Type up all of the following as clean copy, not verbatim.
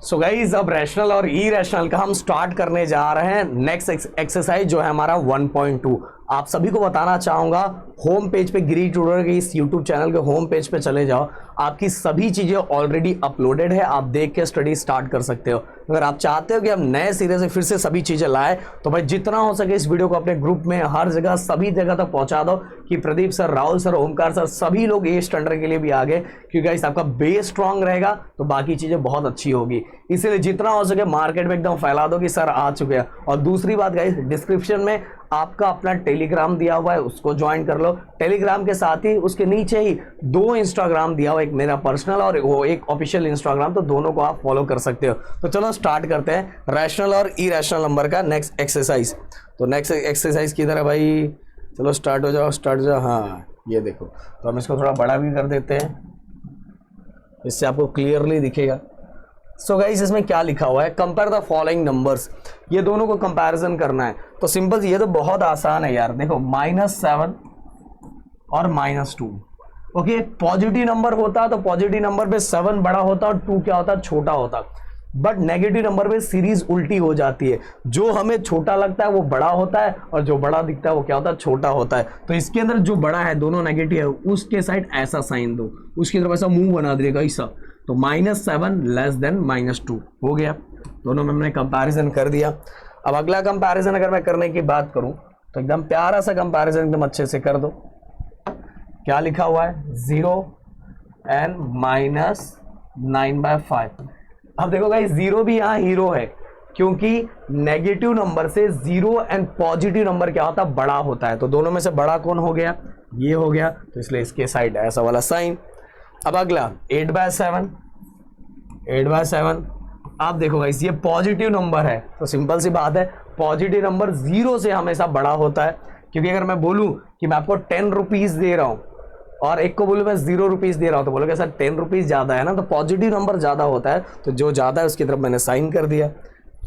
So guys अब rational और ई rational का हम स्टार्ट करने जा रहे हैं। नेक्स्ट एक्सरसाइज जो है हमारा 1.2। आप सभी को बताना चाहूंगा, होम पेज पे गिरी ट्यूटर के इस यूट्यूब चैनल के होम पेज पे चले जाओ, आपकी सभी चीजें ऑलरेडी अपलोडेड है, आप देख के स्टडी स्टार्ट कर सकते हो। अगर आप चाहते हो कि हम नए सिरे से फिर से सभी चीजें लाए तो भाई जितना हो सके इस वीडियो को अपने ग्रुप में हर जगह सभी जगह तक पहुंचा दो कि Pradeep sir, Rahul sir, Omkar sir सभी लोग ए स्टैंडर्ड के लिए भी आगे, क्योंकि गाइस आपका बेस स्ट्रांग रहेगा तो बाकी चीजें बहुत अच्छी होगी। इसीलिए जितना हो सके मार्केट में एकदम फैला दो कि सर आ चुके हैं। और दूसरी बात गाइस, डिस्क्रिप्शन में आपका अपना टेलीग्राम दिया हुआ है, उसको ज्वाइन कर लो। टेलीग्राम के साथ ही उसके नीचे ही 2 इंस्टाग्राम दिया हुआ है, एक मेरा पर्सनल और वो एक ऑफिशियल इंस्टाग्राम, तो दोनों को आप फॉलो कर सकते हो। तो चलो स्टार्ट करते हैं रैशनल और इरेशनल नंबर का नेक्स्ट एक्सरसाइज। तो नेक्स्ट एक्सरसाइज किधर है भाई? चलो स्टार्ट हो जाओ। हाँ ये देखो, तो हम इसको थोड़ा बड़ा भी कर देते हैं, इससे आपको क्लियरली दिखेगा। सो गाइस इसमें क्या लिखा हुआ है, कंपेयर द फॉलोइंग नंबर्स। ये दोनों को कंपैरिजन करना है। तो सिंपल, ये तो बहुत आसान है यार। देखो -7 और -2। ओके, पॉजिटिव नंबर होता तो पॉजिटिव नंबर पे 7 बड़ा होता और 2 क्या होता, छोटा होता। बट नेगेटिव नंबर पे सीरीज उल्टी हो जाती है, जो हमें छोटा लगता है वो बड़ा होता है और जो बड़ा दिखता है वो क्या होता है, छोटा होता है। तो इसके अंदर जो बड़ा है, दोनों नेगेटिव है, उसके साइड ऐसा साइन दो, उसकी तरफ ऐसा मुंह बना देगा ऐसा। तो -7 लेस देन -2 हो गया। दोनों में हमने कंपैरिजन कर दिया। अब अगला कंपैरिजन अगर मैं करने की बात करूं तो एकदम प्यारा सा कंपैरिजन एकदम अच्छे से कर दो। क्या लिखा हुआ है, 0 and -9/5। अब देखो गाइस, 0 भी यहाँ हीरो है, क्योंकि नेगेटिव नंबर से 0 एंड पॉजिटिव नंबर क्या होता है, बड़ा होता है। तो दोनों में से बड़ा कौन हो गया, ये हो गया। तो इसलिए इसके साइड ऐसा वाला साइन। अब अगला 8/7। आप देखो गाइस, ये पॉजिटिव नंबर है, तो सिंपल सी बात है, पॉजिटिव नंबर 0 से हमेशा बड़ा होता है। क्योंकि अगर मैं बोलूं कि मैं आपको 10 रुपीज दे रहा हूं और एक को बोलूं मैं 0 रुपीज दे रहा हूं, तो बोलोगे सर 10 रुपीज ज्यादा है ना। तो पॉजिटिव नंबर ज्यादा होता है, तो जो ज्यादा है उसकी तरफ मैंने साइन कर दिया।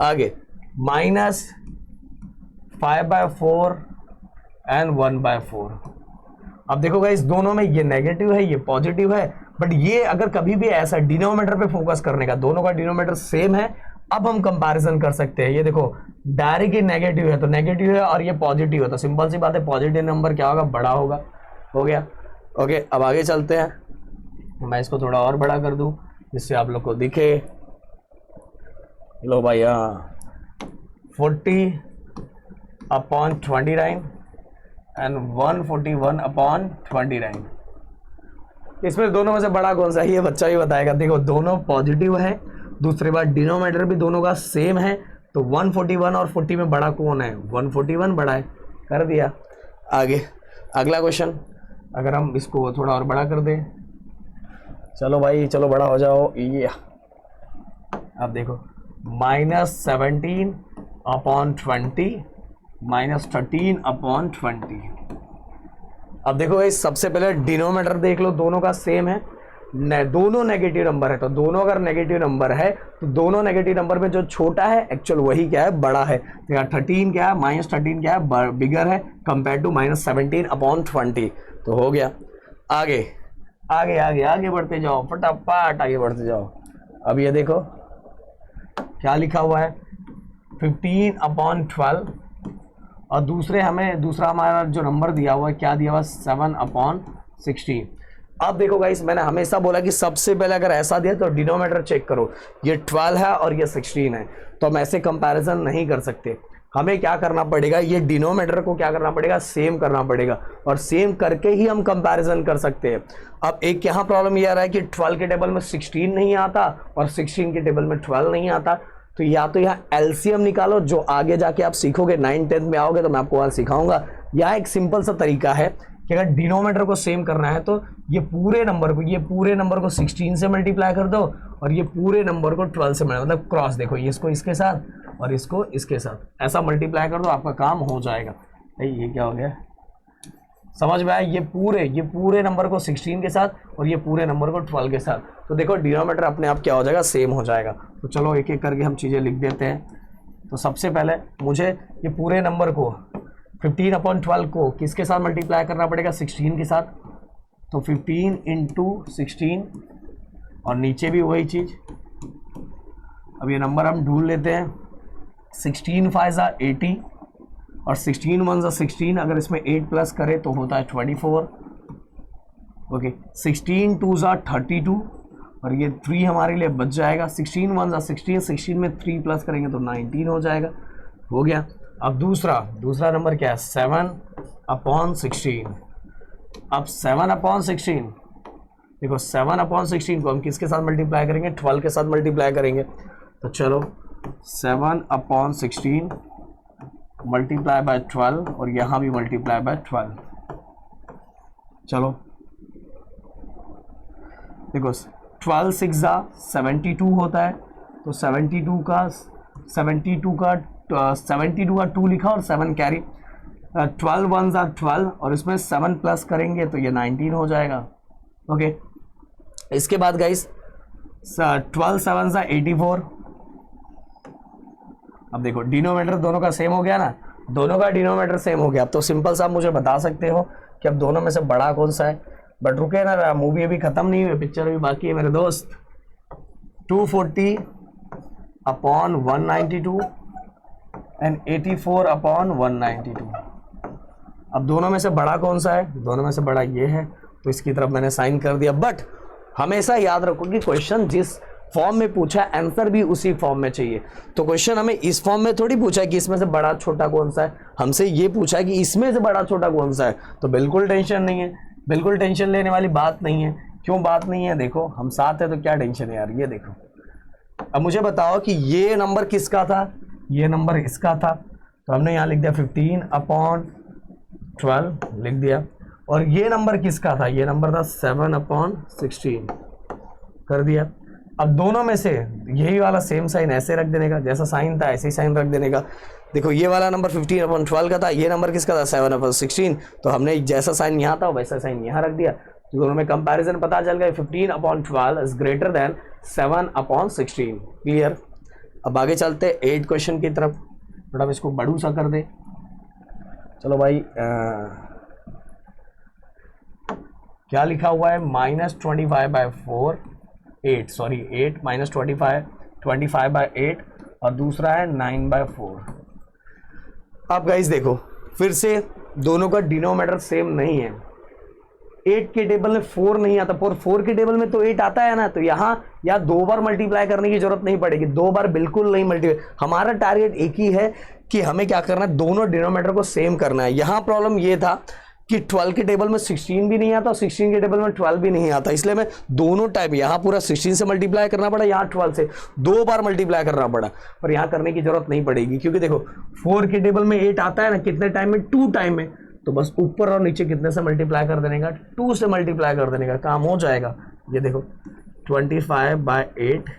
आगे -5/4 and 1/4। अब देखो गाइस, दोनों में ये नेगेटिव है, ये पॉजिटिव है। बट ये अगर कभी भी ऐसा डिनोमिनेटर पे फोकस करने का, दोनों का डिनोमिनेटर सेम है, अब हम कंपैरिजन कर सकते हैं। ये देखो डायरेक्ट ही नेगेटिव है, तो नेगेटिव है और ये पॉजिटिव है, तो सिंपल सी बात है, पॉजिटिव नंबर क्या होगा, बड़ा होगा। हो गया। ओके, अब आगे चलते हैं। मैं इसको थोड़ा और बड़ा कर दूं जिससे आप लोग को दिखे। लो भाई, 40/29 एंड 141/29। इसमें दोनों में से बड़ा कौन सा है, ये बच्चा ही बताएगा। देखो दोनों पॉजिटिव है, दूसरी बात डिनोमिनेटर भी दोनों का सेम है, तो 141 और 40 में बड़ा कौन है, 141 बड़ा है। कर दिया। आगे अगला क्वेश्चन, अगर हम इसको थोड़ा और बड़ा कर दें, चलो भाई चलो बड़ा हो जाओ। ये अब देखो -17/20 -13/20। अब देखो भाई, सबसे पहले डिनोमिनेटर देख लो, दोनों का सेम है, दोनों नेगेटिव नंबर है। तो दोनों अगर नेगेटिव नंबर है तो दोनों नेगेटिव नंबर में जो छोटा है एक्चुअल वही क्या है, बड़ा है। तो यार 13 क्या है, -13 क्या है, बिगर है कंपेयर टू -17/20। तो हो गया। आगे आगे आगे आगे बढ़ते जाओ, फटाफट आगे बढ़ते जाओ। अब ये देखो क्या लिखा हुआ है, 15/12 और दूसरा हमारा जो नंबर दिया हुआ है, क्या दिया हुआ है, 7/16। अब देखो गाइस, मैंने हमेशा बोला कि सबसे पहले अगर ऐसा दिया तो डिनोमिनेटर चेक करो, ये 12 है और ये 16 है, तो हम ऐसे कंपैरिजन नहीं कर सकते। हमें क्या करना पड़ेगा, ये डिनोमिनेटर को क्या करना पड़ेगा, सेम करना पड़ेगा, और सेम करके ही हम कंपैरिजन कर सकते हैं। अब एक यहाँ प्रॉब्लम ये आ रहा है कि 12 के टेबल में 16 नहीं आता और 16 के टेबल में 12 नहीं आता। तो या तो यहाँ एलसीएम निकालो, जो आगे जाके आप सीखोगे, 9th-10th में आओगे तो मैं आपको वहाँ सिखाऊंगा। यहाँ एक सिंपल सा तरीका है कि अगर डिनोमिनेटर को सेम करना है तो ये पूरे नंबर को 16 से मल्टीप्लाई कर दो और ये पूरे नंबर को 12 से मतलब क्रॉस, देखो ये इसको इसके साथ और इसको इसके साथ ऐसा मल्टीप्लाई कर दो, आपका काम हो जाएगा। ये क्या हो गया, समझ में आया? ये पूरे नंबर को 16 के साथ और ये पूरे नंबर को 12 के साथ, तो देखो डिनोमिनेटर अपने आप क्या हो जाएगा, सेम हो जाएगा। तो चलो एक एक करके हम चीज़ें लिख देते हैं। तो सबसे पहले मुझे ये पूरे नंबर को 15/12 को किसके साथ मल्टीप्लाई करना पड़ेगा, 16 के साथ। तो 15 × 16 और नीचे भी वही चीज़ अब ये नंबर हम ढूंढ लेते हैं। 16 5 ज़ा 80 और 16 1 ज़ा 16, अगर इसमें 8 प्लस करे तो होता है 24। ओके, 16 2 ज़ा 32 और ये 3 हमारे लिए बच जाएगा। 16 1 ज़ा 16, 16 में 3 प्लस करेंगे तो 19 हो जाएगा। हो गया। अब दूसरा नंबर क्या है? 7/16। अब 7/16, देखो 7/16 को हम किसके साथ मल्टीप्लाई करेंगे? 12 के साथ मल्टीप्लाई करेंगे। तो चलो 7/16 मल्टीप्लाई बाय 12 और यहाँ भी मल्टीप्लाई बाय 12। चलो देखो 12 6 ज़ा 72 होता है, तो 72 का 2 लिखा और 7 कैरी। 12 1 ज़ा 12 और इसमें 7 प्लस करेंगे तो ये 19 हो जाएगा। ओके, इसके बाद गाइस 12 7 ज़ा 84। अब देखो डिनोमिनेटर दोनों का सेम हो गया ना, दोनों का डिनोमिनेटर सेम हो गया। अब तो सिंपल सा आप मुझे बता सकते हो कि अब दोनों में से बड़ा कौन सा है। बट रुके ना, मूवी अभी खत्म नहीं हुई, पिक्चर अभी बाकी है मेरे दोस्त। 240/192 एंड 84/192। अब दोनों में से बड़ा कौन सा है? दोनों में से बड़ा ये है, तो इसकी तरफ मैंने साइन कर दिया। बट हमेशा याद रखो कि क्वेश्चन जिस फॉर्म में पूछा है आंसर भी उसी फॉर्म में चाहिए। तो क्वेश्चन हमें इस फॉर्म में थोड़ी पूछा है कि इसमें से बड़ा छोटा कौन सा है, हमसे ये पूछा है कि इसमें से बड़ा छोटा कौन सा है। तो बिल्कुल टेंशन नहीं है, बिल्कुल टेंशन लेने वाली बात नहीं है। क्यों बात नहीं है? देखो हम साथ है तो क्या टेंशन है यार। ये देखो, अब मुझे बताओ कि ये नंबर किसका था? ये नंबर इसका था, तो हमने यहाँ लिख दिया 15/12 लिख दिया। और ये नंबर किसका था? ये नंबर था 7/16 कर दिया। अब दोनों में से यही वाला सेम साइन ऐसे रख देने का, जैसा साइन था ऐसे ही साइन रख देने का। देखो ये वाला नंबर 15/12 का था, ये नंबर किसका था? 7/16। तो हमने जैसा साइन यहाँ था वैसा साइन यहाँ रख दिया, तो दोनों में कंपैरिजन पता चल गया। 15/12 इज ग्रेटर देन 7/16। क्लियर? अब आगे चलते 8 क्वेश्चन की तरफ। थोड़ा इसको बड़ू सा कर दे। चलो भाई, क्या लिखा हुआ है? -25/4 8 सॉरी 8 -25/8 और दूसरा है 9/4। अब गाइस देखो फिर से दोनों का डिनोमिनेटर सेम नहीं है। 8 के टेबल में 4 नहीं आता, पर 4 के टेबल में तो 8 आता है ना। तो यहाँ या 2 बार मल्टीप्लाई करने की जरूरत नहीं पड़ेगी, 2 बार बिल्कुल नहीं मल्टीप्लाई। हमारा टारगेट एक ही है कि हमें क्या करना है, दोनों डिनोमिनेटर को सेम करना है। यहाँ प्रॉब्लम ये था कि 12 के टेबल में 16 भी नहीं आता और 16 के टेबल में 12 भी नहीं आता, इसलिए मैं दोनों टाइम यहाँ पूरा 16 से मल्टीप्लाई करना पड़ा, यहाँ 12 से 2 बार मल्टीप्लाई करना पड़ा। पर यहाँ करने की जरूरत नहीं पड़ेगी, क्योंकि देखो 4 के टेबल में 8 आता है ना, कितने टाइम में? 2 टाइम में। तो बस ऊपर और नीचे कितने से मल्टीप्लाई कर देने का? 2 से मल्टीप्लाई कर देने का, काम हो जाएगा। ये देखो 25/8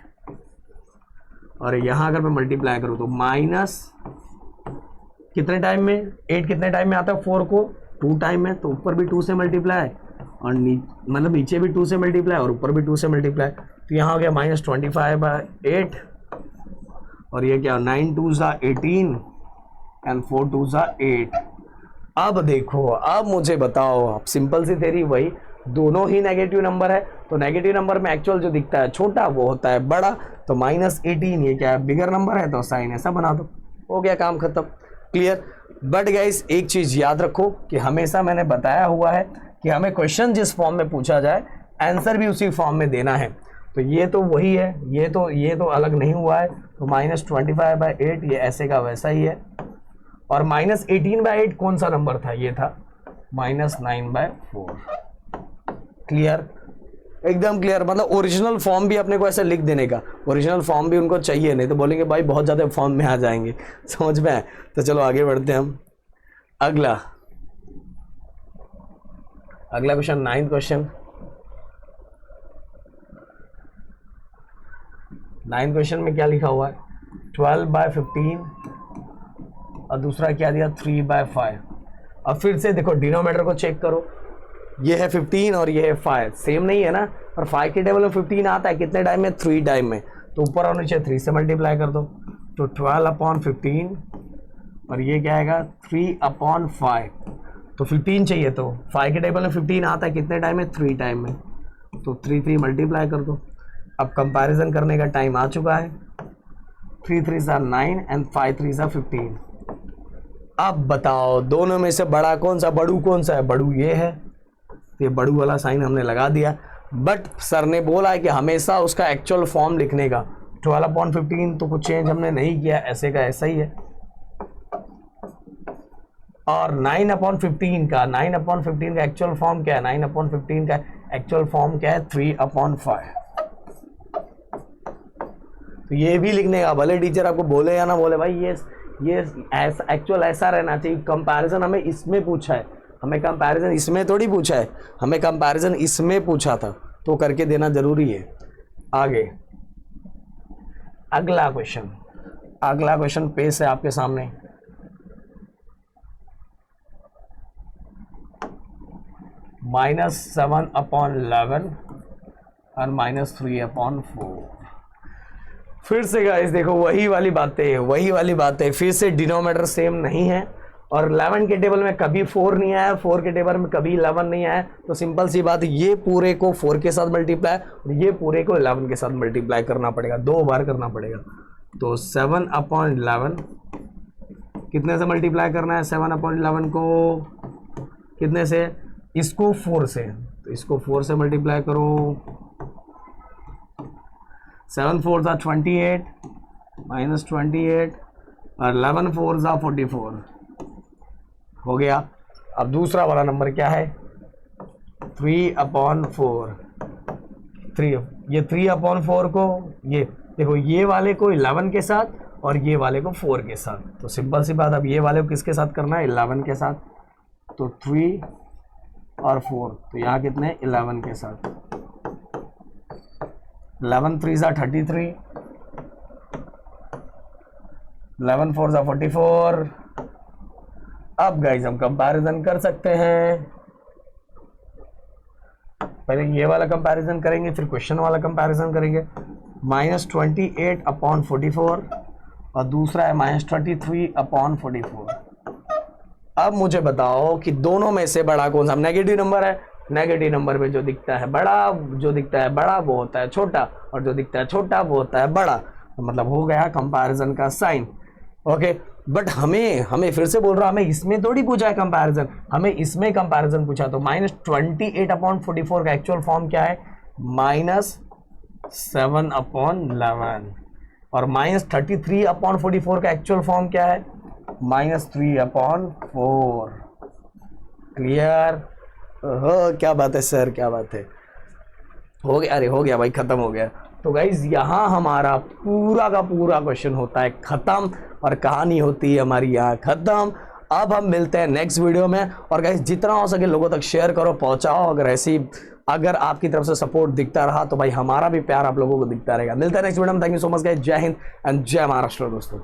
और यहाँ अगर मैं मल्टीप्लाई करूँ तो माइनस कितने टाइम में? 8 कितने टाइम में आता है 4 को? 2 टाइम में। तो ऊपर भी 2 से मल्टीप्लाई और मतलब नीचे भी 2 से मल्टीप्लाई और ऊपर भी 2 से मल्टीप्लाई। तो यहाँ हो गया -25/8 और ये क्या? 9 2 ज़ा 18 एंड 4 2 ज़ा 8। अब देखो, अब मुझे बताओ, अब सिंपल सी थ्योरी वही, दोनों ही नेगेटिव नंबर है, तो नेगेटिव नंबर में एक्चुअल जो दिखता है छोटा वो होता है बड़ा। तो -18 ये क्या है? बिगर नंबर है, तो साइन ऐसा बना दो, हो गया काम खत्म। क्लियर? बट गाइस एक चीज याद रखो कि हमेशा मैंने बताया हुआ है कि हमें क्वेश्चन जिस फॉर्म में पूछा जाए आंसर भी उसी फॉर्म में देना है। तो ये तो वही है, ये तो अलग नहीं हुआ है। तो -25/8 ये ऐसे का वैसा ही है। और -18/8 कौन सा नंबर था? ये था -9/4। क्लियर? एकदम क्लियर। मतलब ओरिजिनल फॉर्म भी अपने को ऐसे लिख देने का, ओरिजिनल फॉर्म भी उनको चाहिए, नहीं तो बोलेंगे भाई बहुत ज़्यादा फॉर्म में आ जाएंगे। समझ में आए? तो चलो आगे बढ़ते हैं हम। अगला question, 9th question. 9th question में क्या लिखा हुआ है? 12/15 और दूसरा क्या दिया? 3/5। अब फिर से देखो डिनोमिनेटर को चेक करो, ये है 15 और ये है 5, सेम नहीं है ना। और 5 के टेबल में 15 आता है कितने टाइम में? 3 टाइम में। तो ऊपर और नीचे 3 से मल्टीप्लाई कर दो, तो 12/15 और ये क्या आएगा? 3/5। तो 15 चाहिए, तो 5 के टेबल में 15 आता है कितने टाइम में? 3 टाइम में। तो 3 मल्टीप्लाई कर दो। अब कंपैरिजन करने का टाइम आ चुका है। 3 3s are 9 and 5 3s are 15। अब बताओ दोनों में से बड़ा कौन सा, बड़ू कौन सा है? बड़ू ये है, ये बड़ू वाला साइन हमने लगा दिया। बट सर ने बोला है कि हमेशा उसका एक्चुअल फॉर्म लिखने का। 12/15 तो कुछ चेंज हमने नहीं किया, ऐसे का ऐसा ही है। और 9/15 का, 9/15 का एक्चुअल फॉर्म क्या है? 9/15 का एक्चुअल फॉर्म क्या है? 3/5। तो ये भी लिखने का, भले टीचर आपको बोले या ना बोले, भाई ये ऐसा एक्चुअल ऐसा रहना चाहिए। कंपैरिजन हमें इसमें पूछा है, हमें कंपैरिजन इसमें थोड़ी पूछा है, हमें कंपैरिजन इसमें पूछा था, तो करके देना जरूरी है। आगे अगला क्वेश्चन पेश है आपके सामने। -7/11 और -3/4। फिर से गाइस देखो वही वाली बातें, फिर से डिनोमिनेटर सेम नहीं है। और 11 के टेबल में कभी 4 नहीं आया, 4 के टेबल में कभी 11 नहीं आया। तो सिंपल सी बात, ये पूरे को 4 के साथ मल्टीप्लाई और ये पूरे को 11 के साथ मल्टीप्लाई करना पड़ेगा, 2 बार करना पड़ेगा। तो 7/11 कितने से मल्टीप्लाई करना है? 7/11 को कितने से? इसको 4 से, तो इसको 4 से मल्टीप्लाई करो। 7 4s are 28 -28 और 11 4s are 44 हो गया। अब दूसरा वाला नंबर क्या है? 3/4। 3, ये 3/4 को, ये देखो ये वाले को 11 के साथ और ये वाले को 4 के साथ। तो सिंपल सी बात, अब ये वाले को किसके साथ करना है? 11 के साथ। तो 3 और 4, तो यहाँ कितने? 11 के साथ। 11 3s are 33, 11 4s are 44। अब गाइज हम कंपैरिजन कर सकते हैं। पहले ये वाला कंपैरिजन करेंगे, फिर क्वेश्चन वाला कंपैरिजन करेंगे। -28/44 और दूसरा है -23/44। अब मुझे बताओ कि दोनों में से बड़ा कौन सा? नेगेटिव नंबर है, नेगेटिव नंबर में जो दिखता है बड़ा वो होता है छोटा, और जो दिखता है छोटा वो होता है बड़ा। तो मतलब हो गया कंपैरिजन का साइन। ओके, बट हमें फिर से बोल रहा हूं, हमें इसमें थोड़ी पूछा है कंपैरिजन, हमें इसमें कंपैरिजन पूछा। तो -28/44 का एक्चुअल फॉर्म क्या है? -7/11। और -33/44 का एक्चुअल फॉर्म क्या है? -3/4। क्लियर? क्या बात है सर, क्या बात है। हो गया, अरे हो गया भाई, खत्म हो गया। तो गाइज यहाँ हमारा पूरा का पूरा क्वेश्चन होता है खत्म और कहानी होती है हमारी यहाँ खत्म। अब हम मिलते हैं नेक्स्ट वीडियो में। और गाइज जितना हो सके लोगों तक शेयर करो, पहुंचाओ। अगर आपकी तरफ से सपोर्ट दिखता रहा तो भाई हमारा भी प्यार आप लोगों को दिखता रहेगा। मिलते हैं नेक्स्ट वीडियो में। Thank you so much guys. जय हिंद एंड जय महाराष्ट्र दोस्तों।